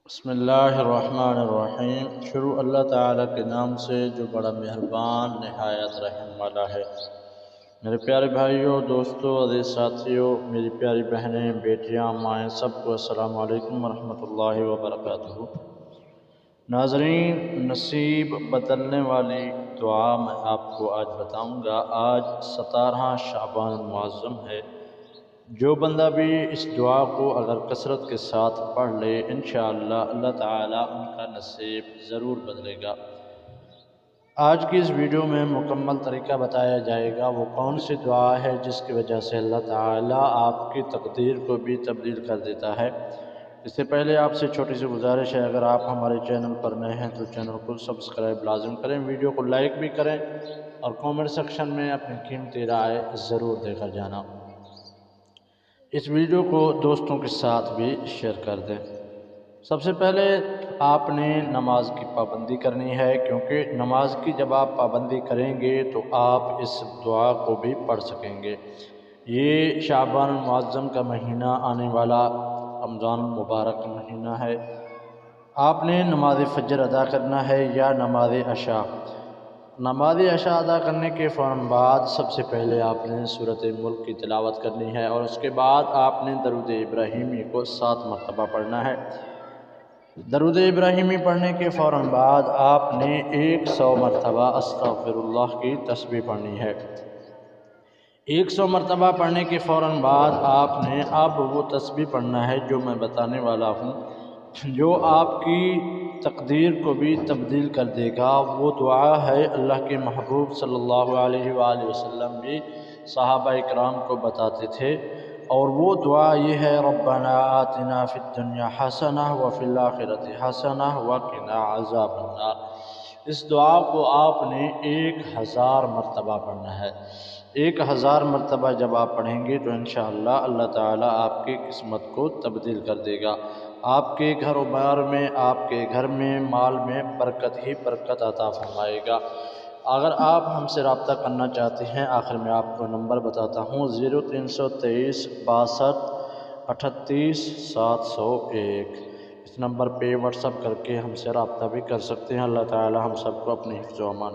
بسم اللہ الرحمن الرحیم۔ شروع اللہ تعالیٰ کے نام سے جو بڑا مہربان نہایت رحم والا ہے۔ میرے پیارے بھائیوں، دوستوں، عزیز ساتھیوں، میری پیاری بہنیں، بیٹیاں، مائیں، سب کو السلام علیکم ورحمۃ اللہ وبرکاتہ۔ ناظرین، نصیب بدلنے والی دعا میں آپ کو آج بتاؤں گا۔ آج 17 شعبان المعظم ہے۔ جو بندہ بھی اس دعا کو اگر کثرت کے ساتھ پڑھ لے، انشاءاللہ اللہ تعالیٰ ان کا نصیب ضرور بدلے گا۔ آج کی اس ویڈیو میں مکمل طریقہ بتایا جائے گا، وہ کون سی دعا ہے جس کی وجہ سے اللہ تعالیٰ آپ کی تقدیر کو بھی تبدیل کر دیتا ہے۔ اس سے پہلے آپ سے چھوٹی سی گزارش ہے، اگر آپ ہمارے چینل پر نئے ہیں تو چینل کو سبسکرائب لازم کریں، ویڈیو کو لائک بھی کریں اور کامنٹ سیکشن میں اپنی قیمتی رائے ضرور دے کر جانا۔ اس ویڈیو کو دوستوں کے ساتھ بھی شیئر کر دیں۔ سب سے پہلے آپ نے نماز کی پابندی کرنی ہے، کیونکہ نماز کی جب آپ پابندی کریں گے تو آپ اس دعا کو بھی پڑھ سکیں گے۔ یہ شعبان المعظم کا مہینہ آنے والا رمضان المبارک مہینہ ہے۔ آپ نے نماز فجر ادا کرنا ہے یا نماز عشاء۔ نماز عشاء ادا کرنے کے فوراً بعد سب سے پہلے آپ نے سورۃ ملک کی تلاوت کرنی ہے، اور اس کے بعد آپ نے درود ابراہیمی کو 7 مرتبہ پڑھنا ہے۔ درود ابراہیمی پڑھنے کے فوراً بعد آپ نے 100 مرتبہ استغفر اللہ کی تسبیح پڑھنی ہے۔ 100 مرتبہ پڑھنے کے فوراً بعد آپ نے اب وہ تسبیح پڑھنا ہے جو میں بتانے والا ہوں، جو آپ کی تقدیر کو بھی تبدیل کر دے گا۔ وہ دعا ہے، اللہ کے محبوب صلی اللہ علیہ وآلہ وسلم بھی صحابہ اکرام کو بتاتے تھے، اور وہ دعا یہ ہے، ربنا آتنا فی الدنیا حسنہ وفی الآخرۃ حسنہ وقنا عذاب النار۔ اس دعا کو آپ نے 1000 مرتبہ پڑھنا ہے۔ 1000 مرتبہ جب آپ پڑھیں گے تو انشاءاللہ اللہ تعالیٰ آپ کی قسمت کو تبدیل کر دے گا۔ آپ کے گھر و بار میں، آپ کے گھر میں، مال میں برکت ہی برکت عطا فرمائے گا۔ اگر آپ ہم سے رابطہ کرنا چاہتے ہیں، آخر میں آپ کو نمبر بتاتا ہوں، 0323 62 38 701۔ اس نمبر پہ واٹس اپ کر کے ہم سے رابطہ بھی کر سکتے ہیں۔ اللہ تعالیٰ ہم سب کو اپنے حفظ و امان